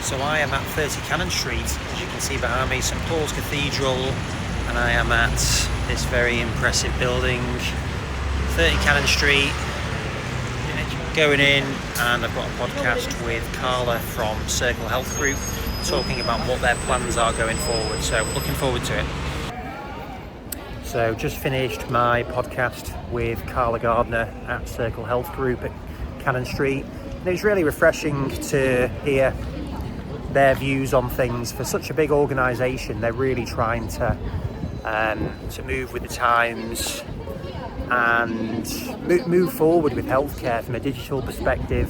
So I am at 30 Cannon Street, as you can see behind me, St Paul's Cathedral, and I am at this very impressive building, 30 Cannon Street, going in, and I've got a podcast with Carla from Circle Health Group, talking about what their plans are going forward, so looking forward to it. So just finished my podcast with Carla Gardner at Circle Health Group at Cannon Street, and it was really refreshing to hear their views on things. For such a big organisation, they're really trying to move with the times and move forward with healthcare from a digital perspective,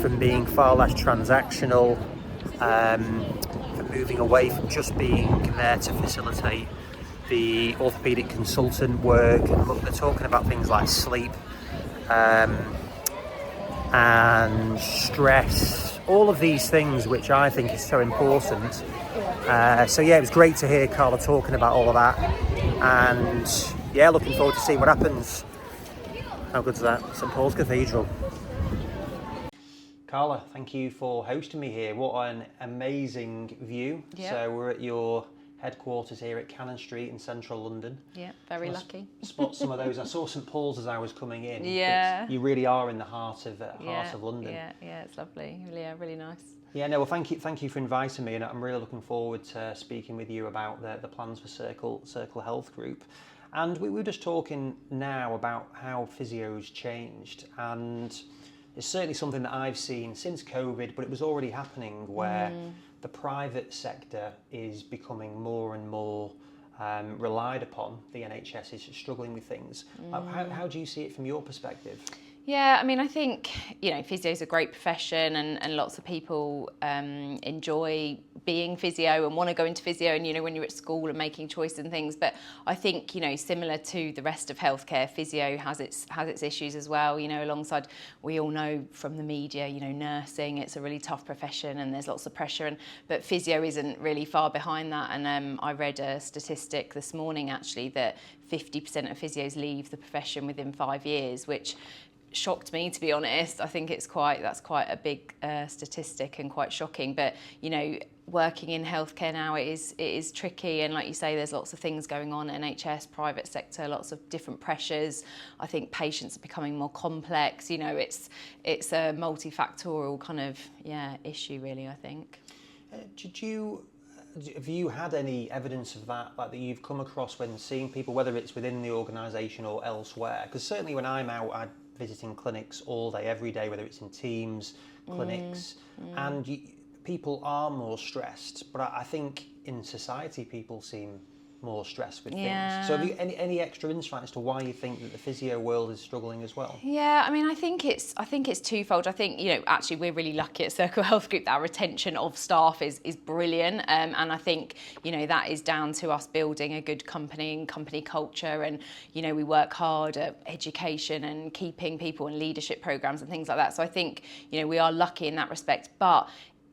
from being far less transactional, from moving away from just being there to facilitate the orthopaedic consultant work. And look, they're talking about things like sleep and stress, all of these things which I think is so important. So yeah, it was great to hear Carla talking about all of that, and yeah, looking forward to see what happens. How good is that? St Paul's Cathedral. Carla, thank you for hosting me here. What an amazing view. Yep. So we're at your headquarters here at Cannon Street in central London. Yeah, very lucky. Spot some of those. I saw St Paul's as I was coming in. Yeah. You really are in the heart of London. Yeah, it's lovely. Really nice. Yeah, no, well, thank you for inviting me, and I'm really looking forward to speaking with you about the plans for Circle Health Group. And we were just talking now about how physio's changed, and it's certainly something that I've seen since COVID, but it was already happening where the private sector is becoming more and more relied upon. The NHS is struggling with things. How do you see it from your perspective? Yeah, I mean, I think, physio is a great profession, and lots of people enjoy being physio and want to go into physio, and, when you're at school and making choices and things. But I think, similar to the rest of healthcare, physio has its issues as well, alongside, we all know from the media, nursing, it's a really tough profession and there's lots of pressure, but physio isn't really far behind that. And I read a statistic this morning, actually, that 50% of physios leave the profession within 5 years, which shocked me, to be honest. I think that's quite a big statistic and quite shocking. But working in healthcare now, it is tricky, and like you say, there's lots of things going on. NHS, private sector, lots of different pressures. I think patients are becoming more complex. It's a multifactorial kind of issue, really, I think. Have you had any evidence of that, like that you've come across when seeing people, whether it's within the organisation or elsewhere? Because certainly when I'm out, I'm visiting clinics all day, every day, whether it's in teams, clinics, and people are more stressed. But I think in society, people seem more stressed with things. So have you any extra insight as to why you think that the physio world is struggling as well? Yeah, I mean, I think it's twofold. I think, actually we're really lucky at Circle Health Group that our retention of staff is brilliant. And I think, that is down to us building a good company and company culture. And, we work hard at education and keeping people in leadership programs and things like that. So I think, we are lucky in that respect. But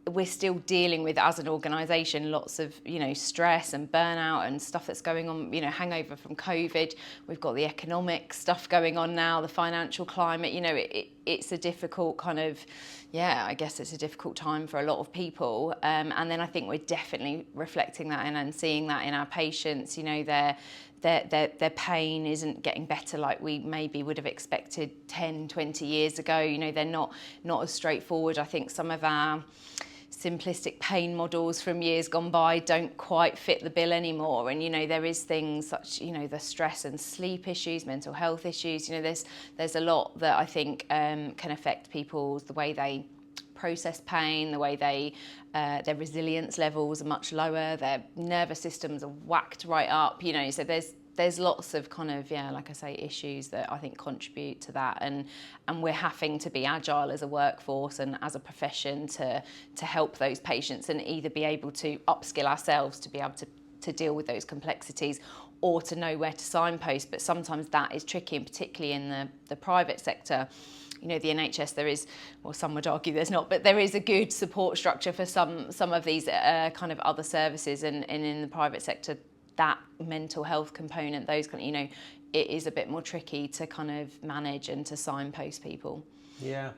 we're still dealing with, as an organisation, lots of, stress and burnout and stuff that's going on, hangover from COVID. We've got the economic stuff going on now, the financial climate. It's a difficult kind of, I guess it's a difficult time for a lot of people. And then I think we're definitely reflecting that and seeing that in our patients. Their pain isn't getting better like we maybe would have expected 10, 20 years ago. They're not as straightforward. I think some of our simplistic pain models from years gone by don't quite fit the bill anymore. And, there is things such, the stress and sleep issues, mental health issues. There's a lot that I think can affect the way they process pain, the way their resilience levels are much lower, their nervous systems are whacked right up, so there's lots of kind of, like I say, issues that I think contribute to that, and we're having to be agile as a workforce and as a profession to help those patients and either be able to upskill ourselves to be able to deal with those complexities, or to know where to signpost. But sometimes that is tricky, and particularly in the private sector. The NHS, there is, well, some would argue there's not, but there is a good support structure for some of these kind of other services, and in the private sector, that mental health component, those kind of, it is a bit more tricky to kind of manage and to signpost people. Yeah.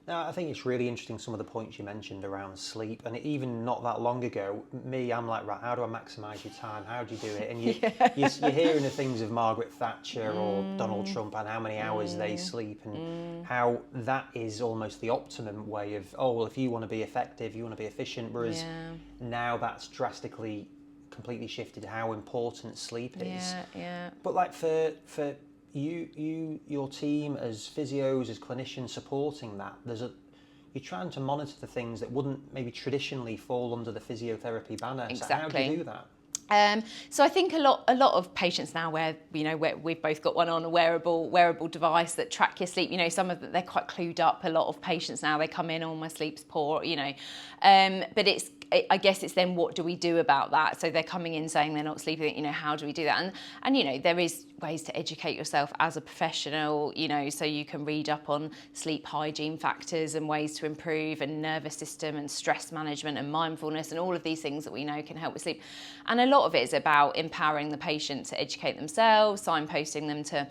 No, I think it's really interesting, some of the points you mentioned around sleep, and even not that long ago, I'm like, right, how do I maximise your time? How do you do it? And you're hearing the things of Margaret Thatcher or Donald Trump and how many hours they sleep, and how that is almost the optimum way of, oh, well, if you want to be effective, you want to be efficient, whereas now that's drastically, completely shifted how important sleep is. But like for your team as physios, as clinicians supporting that, you're trying to monitor the things that wouldn't maybe traditionally fall under the physiotherapy banner. Exactly. So how do you do that? So I think a lot of patients now where we've both got one on a wearable device that track your sleep. Some of them, they're quite clued up. A lot of patients now, they come in, oh, my sleep's poor. But I guess it's then what do we do about that? So they're coming in saying they're not sleeping. How do we do that? And there is ways to educate yourself as a professional. So you can read up on sleep hygiene factors and ways to improve, and nervous system and stress management and mindfulness and all of these things that we know can help with sleep. And a lot of it is about empowering the patient to educate themselves, signposting them to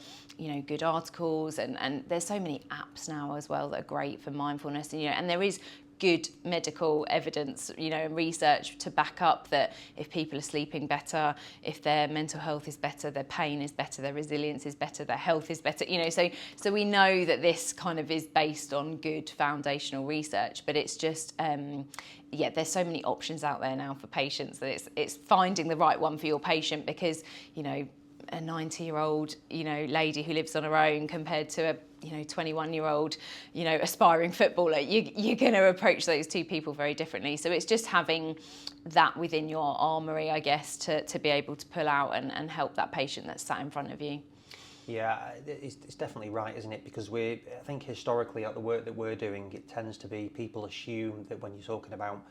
good articles, and there's so many apps now as well that are great for mindfulness, and there is good medical evidence, and research to back up that if people are sleeping better, if their mental health is better, their pain is better, their resilience is better, their health is better, so we know that this kind of is based on good foundational research, but it's just there's so many options out there now for patients that it's finding the right one for your patient, because a 90-year-old lady who lives on her own compared to a 21-year-old aspiring footballer, you're going to approach those two people very differently. So it's just having that within your armoury, I guess, to be able to pull out and help that patient that's sat in front of you. Yeah, it's definitely right, isn't it? Because I think historically at the work that we're doing, it tends to be, people assume that when you're talking about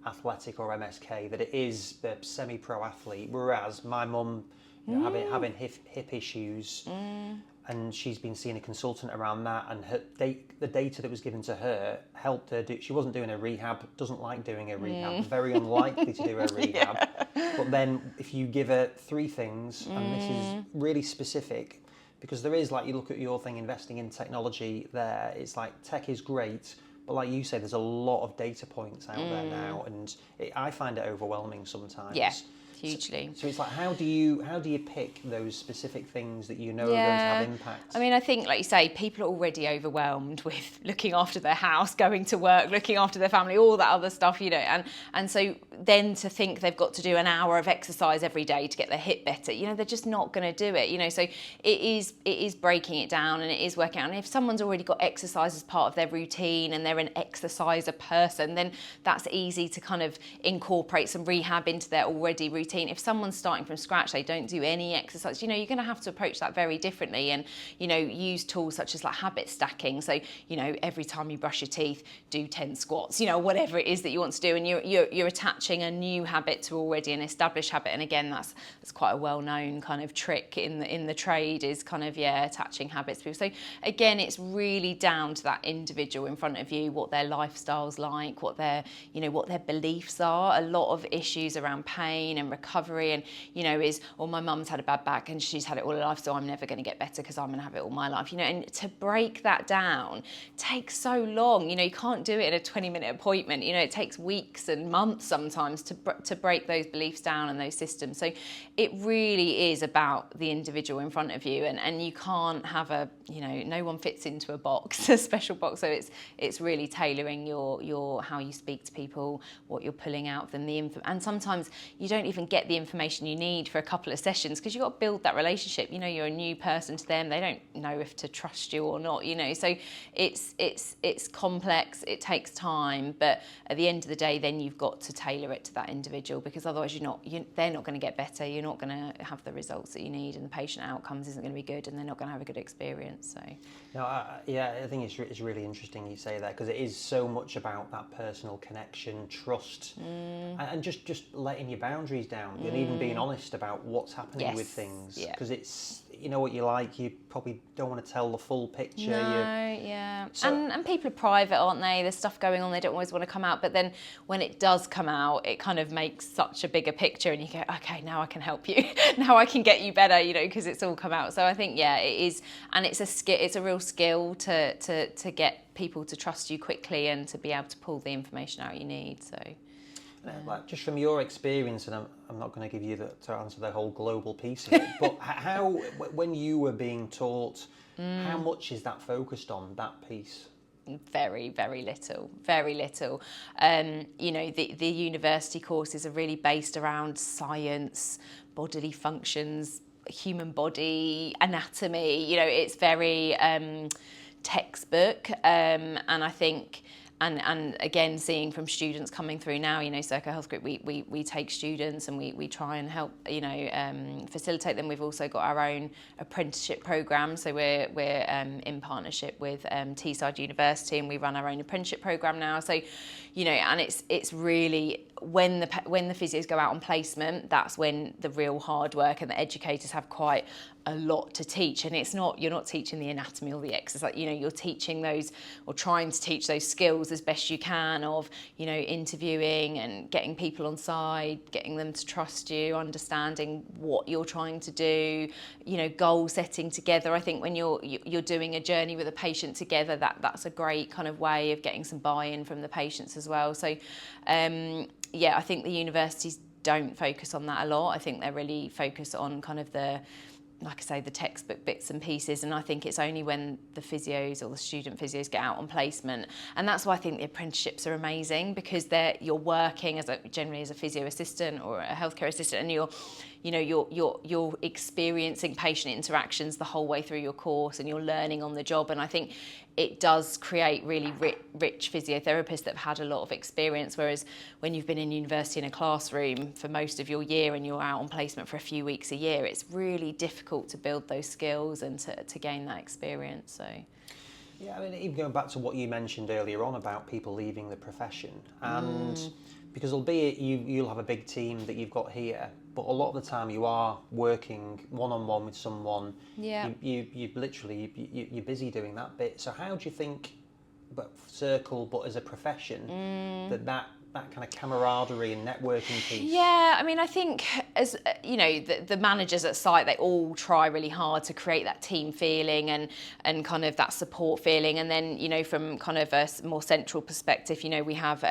athletic or MSK, that it is the semi-pro athlete, whereas my mum, having hip issues, and she's been seeing a consultant around that, and the data that was given to her helped her she wasn't doing a rehab, doesn't like doing a rehab, very unlikely to do a rehab. But then if you give her 3 things, and this is really specific, because there is, like, you look at your thing, investing in technology there, it's like tech is great, but like you say, there's a lot of data points out there now, and I find it overwhelming sometimes. Yeah. Hugely. So it's like, how do you pick those specific things that are going to have impact? I mean, I think, like you say, people are already overwhelmed with looking after their house, going to work, looking after their family, all that other stuff, and so then to think they've got to do an hour of exercise every day to get their hip better, they're just not going to do it, so it is breaking it down, and it is working out. And if someone's already got exercise as part of their routine and they're an exerciser person, then that's easy to kind of incorporate some rehab into their already routine. If someone's starting from scratch, they don't do any exercise, you're going to have to approach that very differently, and use tools such as like habit stacking. So every time you brush your teeth, do 10 squats, whatever it is that you want to do, and you're attaching a new habit to already an established habit. And again, that's quite a well-known kind of trick in the trade, is kind of attaching habits to people. So again, it's really down to that individual in front of you, what their lifestyle's like, what their beliefs are. A lot of issues around pain and recovery, and is, well, my mum's had a bad back and she's had it all her life, so I'm never going to get better because I'm going to have it all my life, and to break that down takes so long. You can't do it in a 20-minute appointment. It takes weeks and months sometimes to break those beliefs down and those systems. So it really is about the individual in front of you, and you can't have no one fits into a box, a special box. So it's really tailoring your how you speak to people, what you're pulling out of them, and sometimes you don't even get the information you need for a couple of sessions, because you've got to build that relationship. You're a new person to them, they don't know if to trust you or not, so it's complex, it takes time, but at the end of the day, then you've got to tailor it to that individual, because otherwise they're not going to get better, you're not going to have the results that you need, and the patient outcomes isn't going to be good, and they're not going to have a good experience. So no, I think it's really interesting you say that, because it is so much about that personal connection, trust, and just letting your boundaries down, and even being honest about what's happening with things, because it's you know what you like, you probably don't want to tell the full picture. Yeah. So, and people are private, aren't they? There's stuff going on, they don't always want to come out, but then when it does come out, it kind of makes such a bigger picture, and you go, okay, now I can help you. Now I can get you better, you know, because it's all come out. So I think, yeah, it is, and it's a skill, it's a real skill to get people to trust you quickly and to be able to pull the information out you need. So like, just from your experience, and I'm not going to give you to answer the whole global piece of it, but how, when you were being taught, how much is that focused on, that piece? Very, very little. You know, the university courses are really based around science, bodily functions, human body, anatomy. You know, it's very textbook, and I think, and again, seeing from students coming through now, you know, Circle Health Group, we take students and we try and help, you know, facilitate them. We've also got our own apprenticeship program, so we're in partnership with Teesside University, and we run our own apprenticeship program now. So, you know, and it's really, when the physios go out on placement, that's when the real hard work, and the educators have quite a lot to teach. And it's not, you're not teaching the anatomy or the exercise, you know, you're teaching those, or trying to teach those skills as best you can of, you know, interviewing and getting people on side, getting them to trust you, understanding what you're trying to do, you know, goal setting together. I think when you're doing a journey with a patient together, that's a great kind of way of getting some buy-in from the patients as well. So yeah, I think the universities don't focus on that a lot. I think they're really focused on kind of the, like I say, the textbook bits and pieces, and I think it's only when the physios or the student physios get out on placement, and that's why I think the apprenticeships are amazing, because you're working generally as a physio assistant or a healthcare assistant, and you're experiencing patient interactions the whole way through your course, and you're learning on the job. And I think it does create really rich physiotherapists that have had a lot of experience, whereas when you've been in university in a classroom for most of your year and you're out on placement for a few weeks a year, it's really difficult to build those skills and to gain that experience. So yeah, I mean, even going back to what you mentioned earlier on about people leaving the profession, and because albeit you'll have a big team that you've got here, but a lot of the time you are working one-on-one with someone. Yeah. You literally, you're busy doing that bit. So how do you think, but Circle, but as a profession, that kind of camaraderie and networking piece? Yeah, I mean, I think, as you know, the managers at site, they all try really hard to create that team feeling and kind of that support feeling. And then, you know, from kind of a more central perspective, you know, we have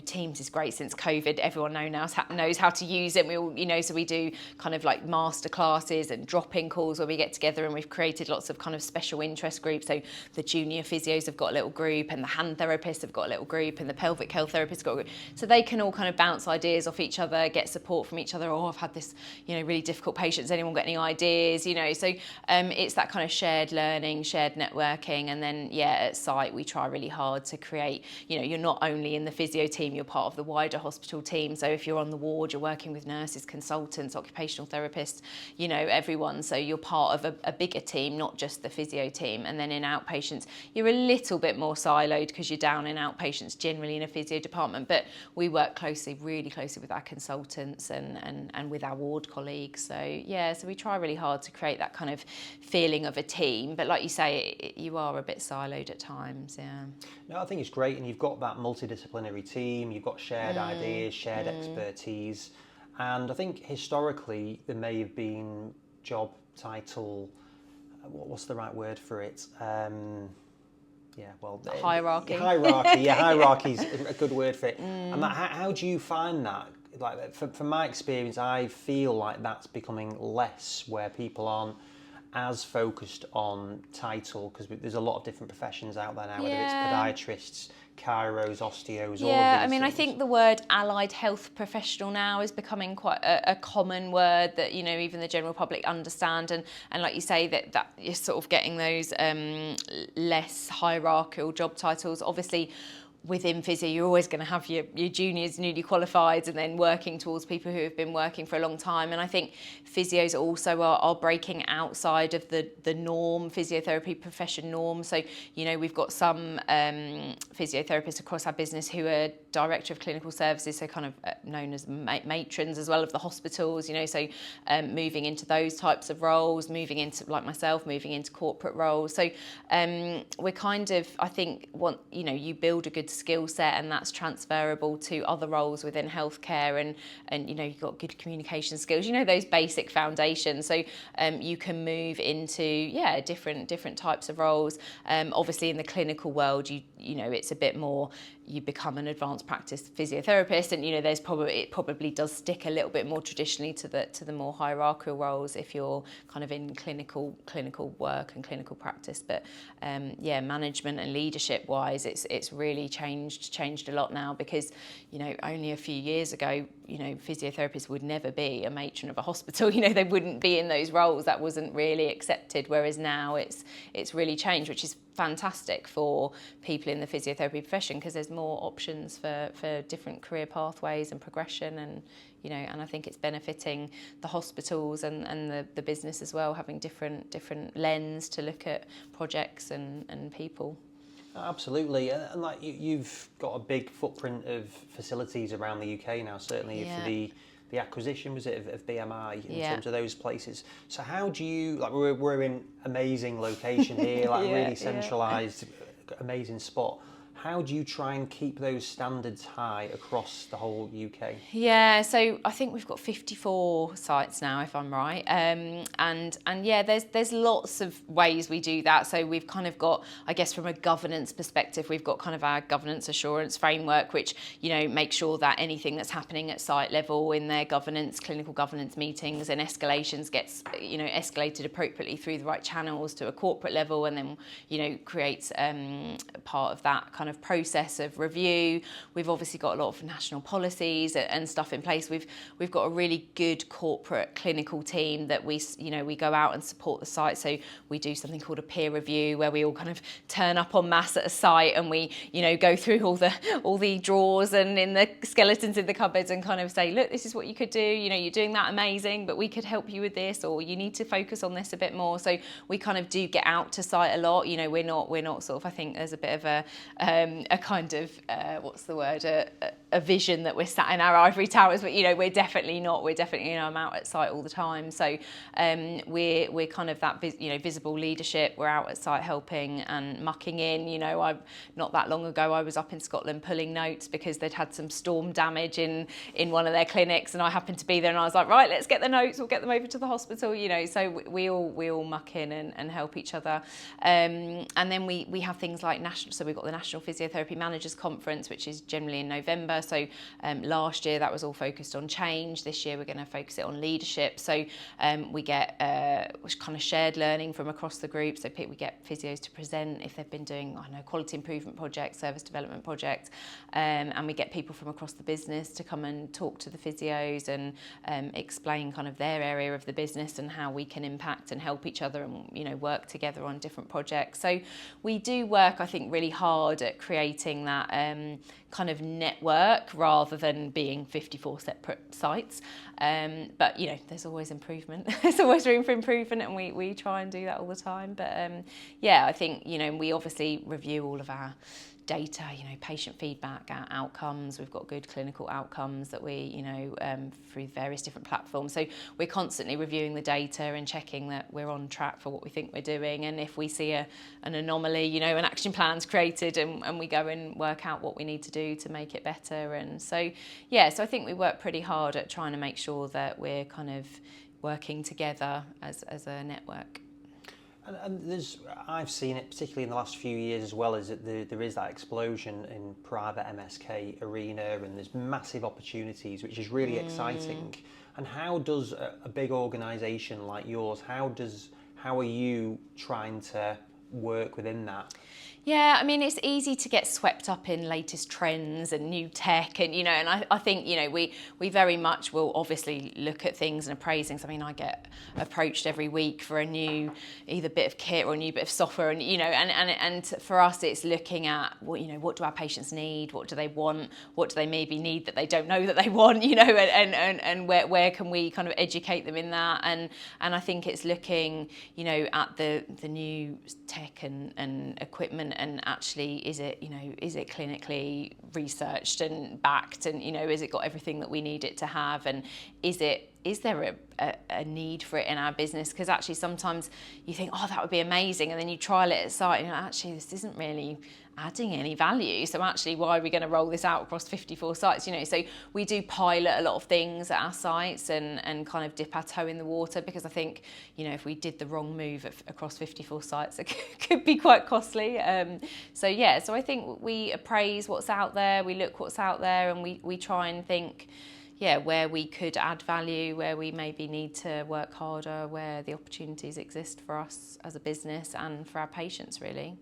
Teams is great since COVID. Everyone knows how to use it. We all, you know, so we do kind of like master classes and drop-in calls where we get together, and we've created lots of kind of special interest groups. So the junior physios have got a little group, and the hand therapists have got a little group, and the pelvic health therapists got a group. So they can all kind of bounce ideas off each other, get support from each other. Oh, I've had this, you know, really difficult patient. Does anyone got any ideas? You know, so it's that kind of shared learning, shared networking. And then, yeah, at site, we try really hard to create, you know, you're not only in the physio team, you're part of the wider hospital team. So if you're on the ward, you're working with nurses, consultants, occupational therapists, you know, everyone. So you're part of a bigger team, not just the physio team. And then in outpatients, you're a little bit more siloed because you're down in outpatients generally in a physio department. But we work really closely with our consultants and with our ward colleagues. So yeah, so we try really hard to create that kind of feeling of a team. But like you say, you are a bit siloed at times, yeah. No, I think it's great, and you've got that multidisciplinary team, you've got shared ideas, shared expertise, and I think historically there may have been job title, what's the right word for it? Hierarchy. Hierarchy's a good word for it. And how do you find that? Like, from my experience, I feel like that's becoming less, where people aren't as focused on title, because there's a lot of different professions out there now, whether it's podiatrists, chiros, osteos, all of these I mean, things. I think the word allied health professional now is becoming quite a common word that, you know, even the general public understand. And like you say, that you're sort of getting those less hierarchical job titles. Obviously, within physio, you're always going to have your juniors, newly qualified, and then working towards people who have been working for a long time. And I think physios also are breaking outside of the norm, physiotherapy profession norm. So, you know, we've got some physiotherapists across our business who are director of clinical services, so kind of known as matrons as well of the hospitals, you know, so moving into those types of roles, moving into, like myself, moving into corporate roles. So we're kind of, I think, you build a good skill set, and that's transferable to other roles within healthcare, and you know, you've got good communication skills, you know, those basic foundations. So you can move into different types of roles. Obviously in the clinical world, you know, it's a bit more, you become an advanced practice physiotherapist, and you know, it probably does stick a little bit more traditionally to the more hierarchical roles if you're kind of in clinical work and clinical practice. But management and leadership wise, it's really changed a lot now, because you know, only a few years ago, you know, physiotherapists would never be a matron of a hospital. You know, they wouldn't be in those roles. That wasn't really accepted. Whereas now it's really changed, which is fantastic for people in the physiotherapy profession, because there's more options for different career pathways and progression, and you know, and I think it's benefiting the hospitals and the business as well, having different lens to look at projects and people. Absolutely, and like you've got a big footprint of facilities around the UK now, certainly for the acquisition, was it, of BMI in terms of those places. So how do you, like, we're in amazing location here, like really centralised, amazing spot. How do you try and keep those standards high across the whole UK? Yeah, so I think we've got 54 sites now, if I'm right. And yeah, there's lots of ways we do that. So we've kind of got, I guess, from a governance perspective, we've got kind of our governance assurance framework, which, you know, makes sure that anything that's happening at site level in their governance, clinical governance meetings and escalations gets, you know, escalated appropriately through the right channels to a corporate level, and then, you know, creates part of that kind of process of review. We've obviously got a lot of national policies and stuff in place. We've got a really good corporate clinical team that we go out and support the site. So we do something called a peer review, where we all kind of turn up en masse at a site, and we, you know, go through all the drawers and in the skeletons in the cupboards and kind of say, look, this is what you could do. You know, you're doing that amazing, but we could help you with this, or you need to focus on this a bit more. So we kind of do get out to site a lot. You know, we're not sort of, I think there's a bit of a kind of what's the word, a vision that we're sat in our ivory towers, but you know, we're definitely not. We're definitely, you know, I'm out at site all the time. So we're kind of that visible leadership. We're out at site helping and mucking in. You know, not that long ago I was up in Scotland pulling notes because they'd had some storm damage in one of their clinics, and I happened to be there, and I was like, right, let's get the notes, we'll get them over to the hospital, you know. So we all muck in and help each other. And then we have things like so we've got the National Physiotherapy Managers Conference, which is generally in November. So last year that was all focused on change. This year we're going to focus it on leadership. So we get kind of shared learning from across the group. So we get physios to present if they've been doing, I don't know, quality improvement projects, service development projects, and we get people from across the business to come and talk to the physios and explain kind of their area of the business and how we can impact and help each other and, you know, work together on different projects. So we do work, I think, really hard at creating that kind of network rather than being 54 separate sites. But, you know, there's always improvement. There's always room for improvement, and we try and do that all the time. But I think, you know, we obviously review all of our data, you know, patient feedback, our outcomes. We've got good clinical outcomes that we, you know, through various different platforms. So we're constantly reviewing the data and checking that we're on track for what we think we're doing. And if we see an anomaly, you know, an action plan's created, and we go and work out what we need to do to make it better. And so, so I think we work pretty hard at trying to make sure that we're kind of working together as a network. And I've seen it particularly in the last few years as well, is that there is that explosion in private MSK arena, and there's massive opportunities, which is really exciting. And how does a big organisation like yours, how are you trying to work within that? Yeah, I mean, it's easy to get swept up in latest trends and new tech, and and I think we very much will obviously look at things and appraise things. I mean, I get approached every week for a new either bit of kit or a new bit of software, and and for us it's looking at what do our patients need, what do they want, what do they maybe need that they don't know that they want, and where can we kind of educate them in that, and I think it's looking at the new tech and equipment. And actually, is it clinically researched and backed, and is it got everything that we need it to have, and is there a need for it in our business? Because actually sometimes you think, oh, that would be amazing, and then you trial it at site and actually this isn't really adding any value, so actually why are we going to roll this out across 54 sites? So we do pilot a lot of things at our sites and kind of dip our toe in the water, because I think if we did the wrong move across 54 sites, it could be quite costly. So I think we appraise what's out there, we look what's out there, and we try and think where we could add value, where we maybe need to work harder, where the opportunities exist for us as a business and for our patients, really.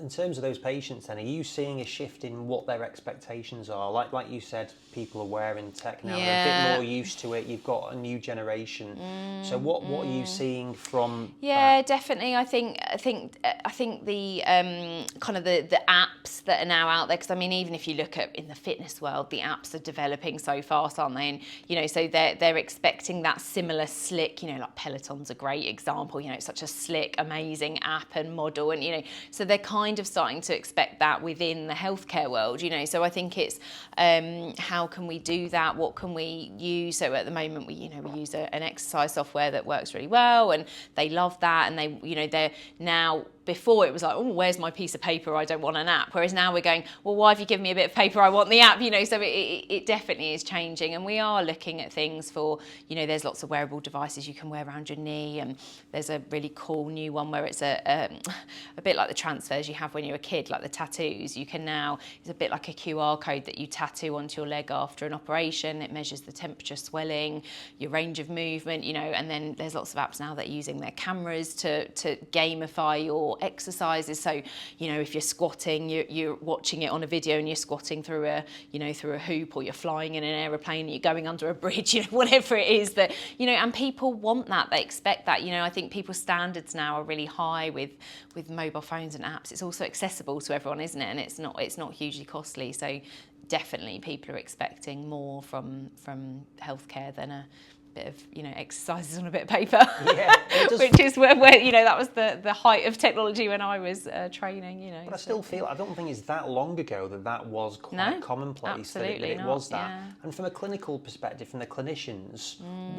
In terms of those patients then, are you seeing a shift in what their expectations are? Like you said, people are wearing tech now, they're a bit more used to it, you've got a new generation. So what are you seeing from that? Definitely. I think the kind of the apps that are now out there, because I mean, even if you look at in the fitness world, the apps are developing so fast, aren't they? And so they're expecting that similar slick, like Peloton's a great example, it's such a slick, amazing app and model, and so they're kind of starting to expect that within the healthcare world, so I think it's how can we do that, what can we use? So at the moment we use an exercise software that works really well, and they love that, and they're now, before it was like, oh, where's my piece of paper, I don't want an app, whereas now we're going, well, why have you given me a bit of paper, I want the app, so it definitely is changing, and we are looking at things for, there's lots of wearable devices you can wear around your knee, and there's a really cool new one where it's a bit like the transfers you have when you're a kid, like the tattoos. You can now, it's a bit like a QR code that you tattoo onto your leg after an operation. It measures the temperature, swelling, your range of movement, and then there's lots of apps now that are using their cameras to gamify your exercises. So if you're squatting, you're watching it on a video and you're squatting through a hoop, or you're flying in an aeroplane and you're going under a bridge, whatever it is that and people want that, they expect that. I think people's standards now are really high with mobile phones and apps. It's also accessible to everyone, isn't it? And it's not hugely costly, so definitely people are expecting more from healthcare than a bit of exercises on a bit of paper. Which is where that was the height of technology when I was training. But I still feel, I don't think it's that long ago that was quite commonplace. Absolutely that it was that. Yeah. And from a clinical perspective, from the clinicians,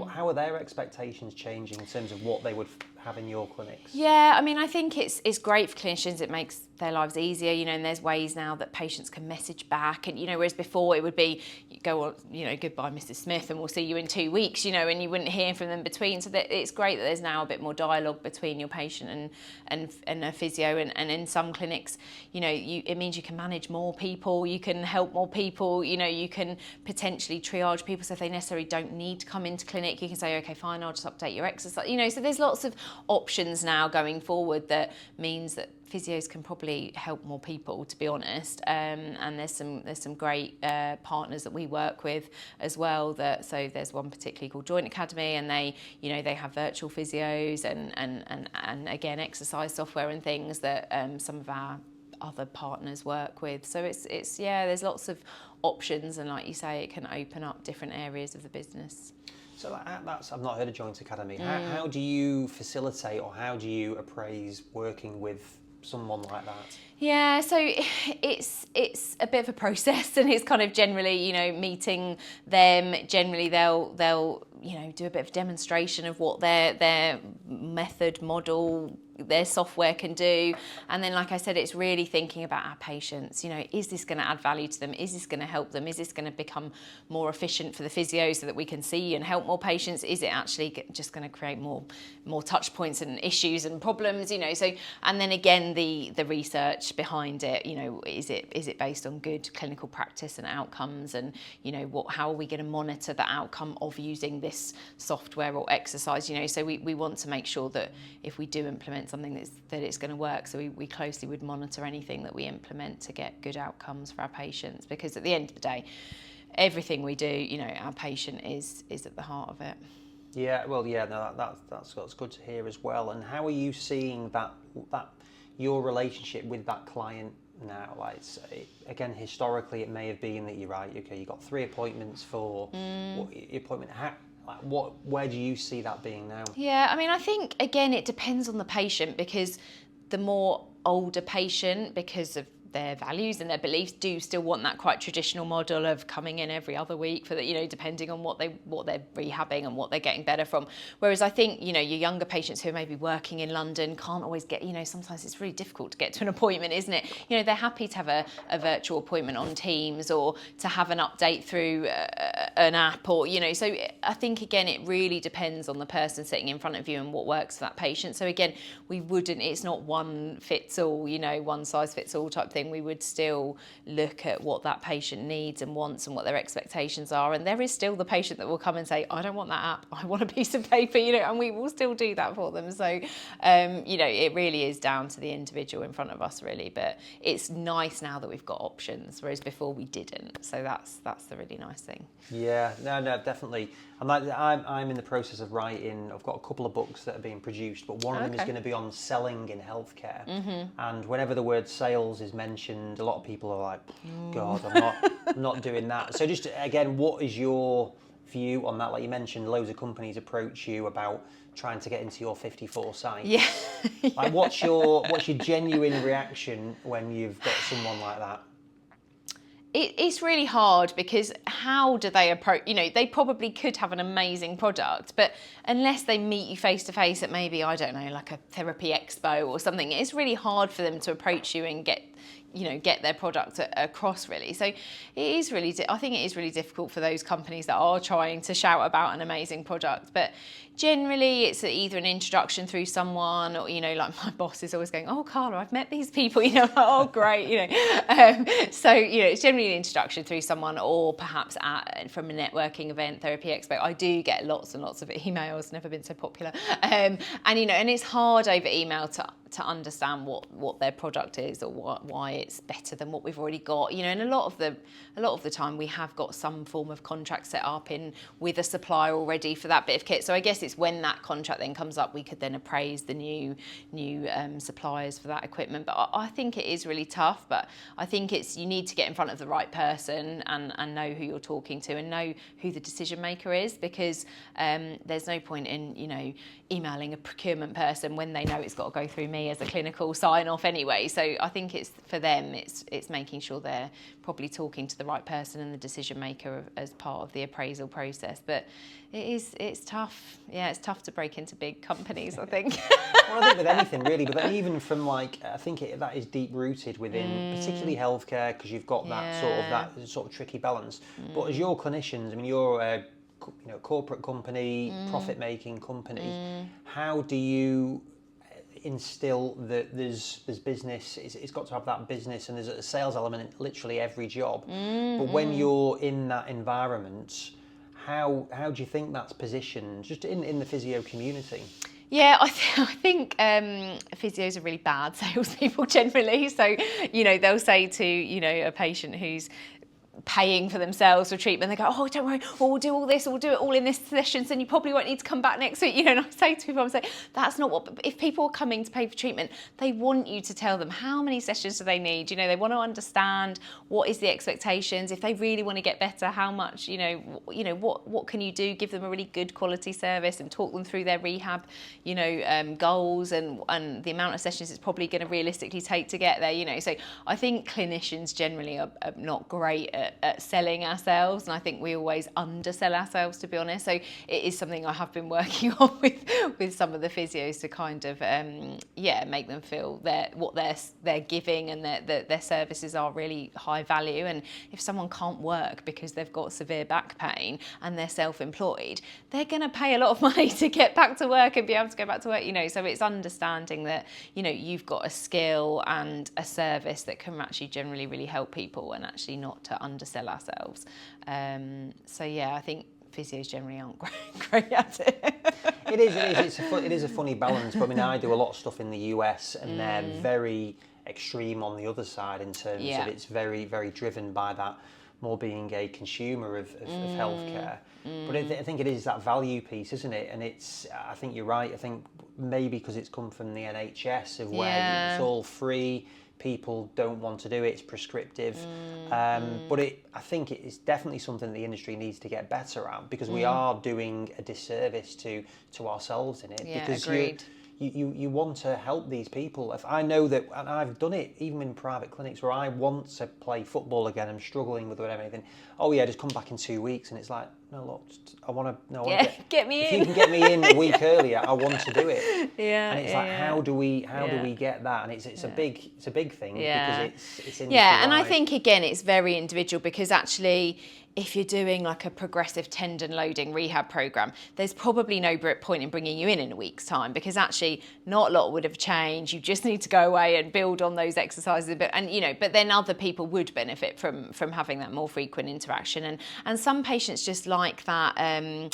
how are their expectations changing in terms of what they would have in your clinics? Yeah, I mean, I think it's great for clinicians. It makes their lives easier, and there's ways now that patients can message back, and whereas before it would be, you go on, goodbye Mrs. Smith, and we'll see you in 2 weeks, and you wouldn't hear from them between. So that it's great that there's now a bit more dialogue between your patient and a physio, and in some clinics, it means you can manage more people, you can help more people, you can potentially triage people, so if they necessarily don't need to come into clinic, you can say, okay, fine, I'll just update your exercise, so there's lots of options now going forward that means that physios can probably help more people, to be honest, and there's some great partners that we work with as well. So there's one particularly called Joint Academy, and they have virtual physios and again exercise software and things that some of our other partners work with. So it's there's lots of options, and like you say, it can open up different areas of the business. So that's, I've not heard of Joint Academy. How do you facilitate, or how do you appraise working with someone like that? Yeah, so it's a bit of a process, and it's kind of generally, meeting them. Generally, they'll do a bit of demonstration of what their method, model, their software can do, and then, like I said, it's really thinking about our patients. Is this going to add value to them? Is this going to help them? Is this going to become more efficient for the physio so that we can see and help more patients? Is it actually just going to create more touch points and issues and problems? So, and then again, the research behind it. Is it based on good clinical practice and outcomes? And how are we going to monitor the outcome of using this software or exercise? So we want to make sure that if we do implement implement something that it's going to work. So we closely would monitor anything that we implement to get good outcomes for our patients, because at the end of the day, everything we do, you know, our patient is at the heart of it. Yeah, well, yeah, no, that's good to hear as well. And how are you seeing that your relationship with that client now? Like, again, historically, it may have been that you're right. Okay, you got 3 appointments for your appointment. Where do you see that being now? Yeah, I mean, I think again, it depends on the patient, because the more older patient, because of their values and their beliefs, do still want that quite traditional model of coming in every other week for the, you know, depending on what they're rehabbing and what they're getting better from. Whereas I think, you know, your younger patients who are maybe working in London can't always get, you know, sometimes it's really difficult to get to an appointment, isn't it? You know, they're happy to have a virtual appointment on Teams, or to have an update through an app, or, you know, so I think again, it really depends on the person sitting in front of you and what works for that patient. So again, it's not one fits all, you know, one size fits all type thing. We would still look at what that patient needs and wants and what their expectations are. And there is still the patient that will come and say, I don't want that app, I want a piece of paper, you know, and we will still do that for them. So, you know, it really is down to the individual in front of us, really. But it's nice now that we've got options, whereas before we didn't. So that's the really nice thing. Yeah, no, definitely. I'm in the process of writing. I've got a couple of books that are being produced, but one of them is going to be on selling in healthcare. And whenever the word sales is mentioned, a lot of people are like, God, I'm not doing that. So just again, what is your view on that? Like you mentioned, loads of companies approach you about trying to get into your 54 site. Yeah. Like, what's your genuine reaction when you've got someone like that? It's really hard, because how do they approach, you know, they probably could have an amazing product, but unless they meet you face to face at maybe, I don't know, like a therapy expo or something, it's really hard for them to approach you and get their product across, really. So I think it is really difficult for those companies that are trying to shout about an amazing product. But generally, it's either an introduction through someone, or, you know, like my boss is always going, oh, Carla, I've met these people, you know, like, oh, great, you know. So, you know, it's generally an introduction through someone, or perhaps from a networking event, therapy expo. I do get lots and lots of emails, never been so popular. And, you know, and it's hard over email to understand what their product is, or why it's better than what we've already got, you know. And a lot of the time we have got some form of contract set up with a supplier already for that bit of kit. So I guess it's when that contract then comes up, we could then appraise the new suppliers for that equipment. But I think it is really tough. But I think you need to get in front of the right person and know who you're talking to, and know who the decision maker is, because there's no point in, you know, emailing a procurement person when they know it's got to go through me as a clinical sign off anyway. So I think it's for them, it's making sure they're probably talking to the right person and the decision maker as part of the appraisal process. But it's tough. Yeah, it's tough to break into big companies, I think. Well, I think with anything really, but even from like, I think that is deep rooted within particularly healthcare, because you've got that sort of tricky balance. But as your clinicians, I mean, you're a corporate company, profit making company. How do you instill that there's business? It's got to have that business, and there's a sales element in literally every job. But when you're in that environment, how do you think that's positioned just in the physio community? Yeah, I think physios are really bad salespeople generally. So, you know, they'll say to, you know, a patient who's paying for themselves for treatment, they go, oh, don't worry, we'll do all this, we'll do it all in this session, so you probably won't need to come back next week, you know. And I say to people, I'm saying, that's not what, if people are coming to pay for treatment, they want you to tell them how many sessions do they need, you know, they want to understand what is the expectations, if they really want to get better, how much, you know, what can you do, give them a really good quality service and talk them through their rehab, you know, goals and the amount of sessions it's probably going to realistically take to get there, you know. So I think clinicians generally are not great at selling ourselves, and I think we always undersell ourselves, to be honest. So it is something I have been working on with some of the physios to kind of make them feel what they're giving and their services are really high value. And if someone can't work because they've got severe back pain and they're self-employed, they're going to pay a lot of money to get back to work and be able to go back to work, you know. So it's understanding that, you know, you've got a skill and a service that can actually generally really help people, and actually not to undersell ourselves. So yeah, I think physios generally aren't great at it. It is a funny balance. But I mean, I do a lot of stuff in the US, and they're very extreme on the other side in terms of it's very, very driven by that more being a consumer of healthcare. But I think it is that value piece, isn't it? And I think you're right. I think maybe because it's come from the NHS of where it's all free, people don't want to do it, it's prescriptive. But I think it is definitely something the industry needs to get better at, because we are doing a disservice to ourselves in it. Because agreed. You want to help these people. If I know that, and I've done it even in private clinics where I want to play football again, I'm struggling with whatever, anything. Oh yeah, just come back in 2 weeks, and it's like, no, look, I want to get me in. If you can get me in a week earlier, I want to do it. And it's how do we get that? And it's a big thing because it's industry-wide. And I think again it's very individual, because actually, if you're doing like a progressive tendon loading rehab program, there's probably no point in bringing you in a week's time, because actually not a lot would have changed. You just need to go away and build on those exercises a bit, and but then other people would benefit from having that more frequent interaction, and some patients just like that.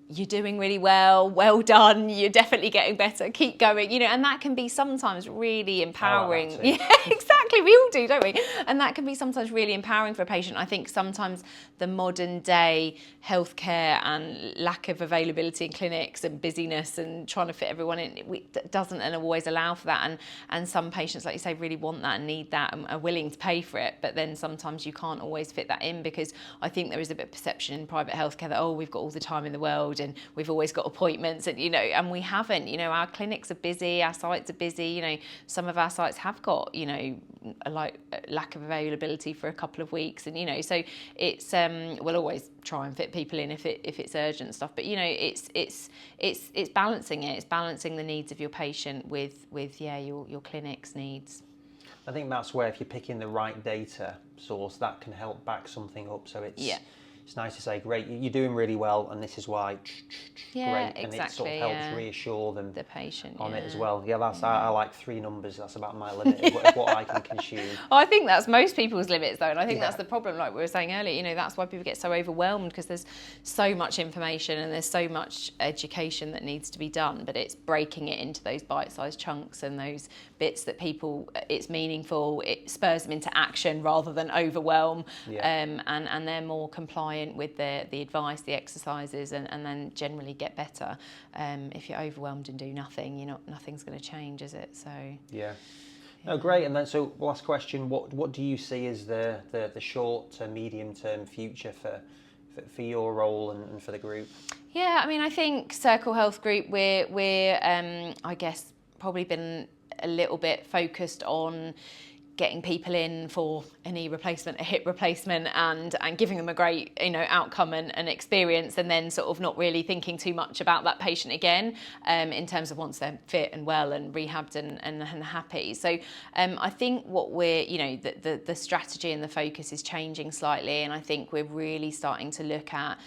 You're doing really well done, you're definitely getting better, keep going, and that can be sometimes really empowering. Yeah, exactly, we all do, don't we? And that can be sometimes really empowering for a patient. I think sometimes the modern day healthcare and lack of availability in clinics and busyness and trying to fit everyone in doesn't and always allow for that, and some patients, like you say, really want that and need that and are willing to pay for it, but then sometimes you can't always fit that in, because I think there is a bit of perception in private healthcare that, we've got all the time in the world and we've always got appointments, and and we haven't. Our clinics are busy, our sites are busy. Some of our sites have got a lack of availability for a couple of weeks, and so it's we'll always try and fit people in if it's urgent stuff, but it's balancing it. It's balancing the needs of your patient with your clinic's needs. I think that's where, if you're picking the right data source, that can help back something up. So it's nice to say, great, you're doing really well, and this is why. Great, and it sort of helps reassure them, the patient, on it as well. Yeah, I like 3 numbers. That's about my limit of what I can consume. I think that's most people's limits, though, and I think that's the problem. Like we were saying earlier, that's why people get so overwhelmed, because there's so much information and there's so much education that needs to be done. But it's breaking it into those bite-sized chunks and those bits that it's meaningful. It spurs them into action rather than overwhelm, and they're more compliant with the advice, the exercises, and then generally get better. If you're overwhelmed and do nothing, nothing's going to change, is it? So no, great. And then, so last question: what do you see as the short to medium term future for your role and for the group? Yeah, I mean, I think Circle Health Group, we're I guess probably been a little bit focused on getting people in for a knee replacement, a hip replacement, and giving them a great outcome and experience, and then sort of not really thinking too much about that patient again, in terms of once they're fit and well and rehabbed and happy. So I think what we're the strategy and the focus is changing slightly, and I think we're really starting to look at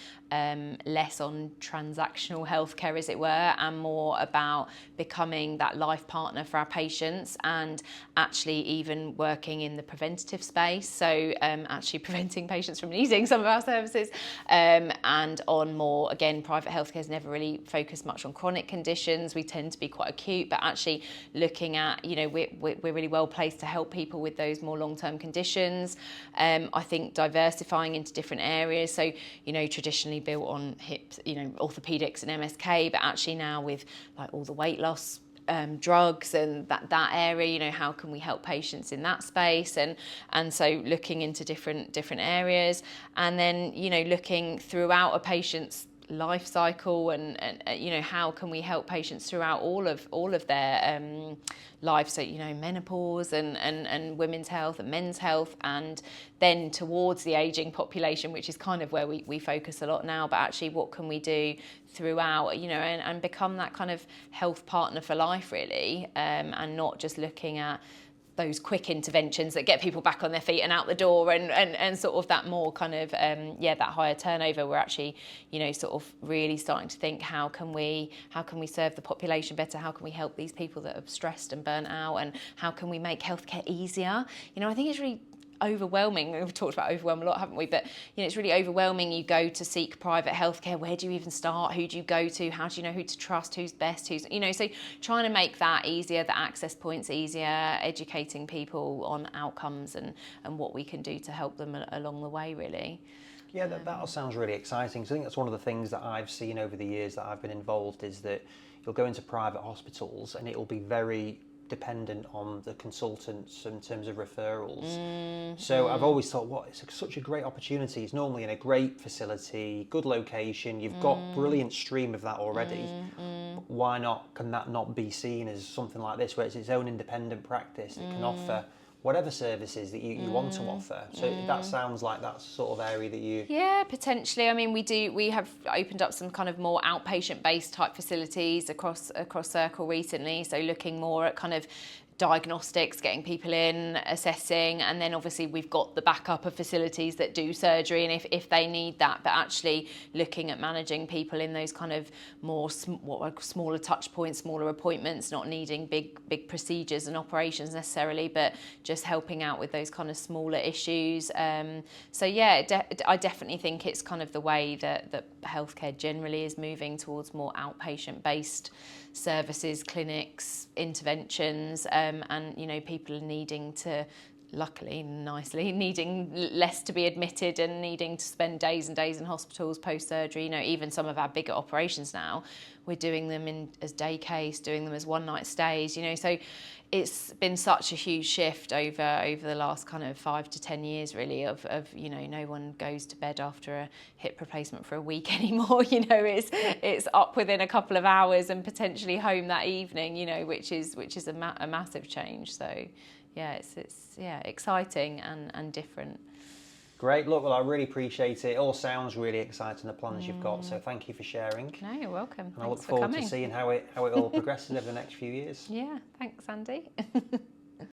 less on transactional healthcare, as it were, and more about becoming that life partner for our patients, and actually even working in the preventative space. So actually preventing patients from needing some of our services, and on more, again, private healthcare has never really focused much on chronic conditions. We tend to be quite acute, but actually looking at, we're really well placed to help people with those more long-term conditions. I think diversifying into different areas. So, traditionally built on hips, orthopedics and MSK, but actually now with like all the weight loss drugs and that area, how can we help patients in that space, and so looking into different areas, and then looking throughout a patient's life cycle, and how can we help patients throughout all of their life, so menopause and women's health and men's health, and then towards the aging population, which is kind of where we focus a lot now, but actually what can we do throughout, and become that kind of health partner for life, really, and not just looking at those quick interventions that get people back on their feet and out the door, and sort of that more kind of that higher turnover. We're actually sort of really starting to think, how can we serve the population better, how can we help these people that are stressed and burnt out, and how can we make healthcare easier. I think it's really overwhelming. We've talked about overwhelm a lot, haven't we? But it's really overwhelming. You go to seek private healthcare. Where do you even start? Who do you go to? How do you know who to trust? Who's best? So trying to make that easier, the access points easier, educating people on outcomes and what we can do to help them along the way, really. Yeah, that all sounds really exciting. So I think that's one of the things that I've seen over the years that I've been involved, is that you'll go into private hospitals and it'll be very dependent on the consultants in terms of referrals. So I've always thought, it's such a great opportunity. It's normally in a great facility, good location. You've got brilliant stream of that already. Why not? Can that not be seen as something like this, where it's its own independent practice that can offer whatever services that you want to offer? So that sounds like that's the sort of area that you... Yeah, potentially. I mean, we have opened up some kind of more outpatient-based type facilities across Circle recently, so looking more at kind of diagnostics, getting people in, assessing, and then obviously we've got the backup of facilities that do surgery and if they need that, but actually looking at managing people in those kind of more smaller touch points, smaller appointments, not needing big procedures and operations necessarily, but just helping out with those kind of smaller issues. So yeah, I definitely think it's kind of the way that healthcare generally is moving towards more outpatient based services, clinics, interventions, and people needing to, luckily, nicely, needing less to be admitted and needing to spend days and days in hospitals post-surgery. Even some of our bigger operations now, we're doing them as day case, doing them as one night stays, so it's been such a huge shift over the last kind of 5 to 10 years really of no one goes to bed after a hip replacement for a week anymore. It's up within a couple of hours and potentially home that evening, which is a massive change. So yeah, it's exciting and different. Great. Look, well, I really appreciate it. It all sounds really exciting, the plans you've got. So thank you for sharing. No, you're welcome. And I look forward to seeing how it all progresses over the next few years. Yeah, thanks, Andy.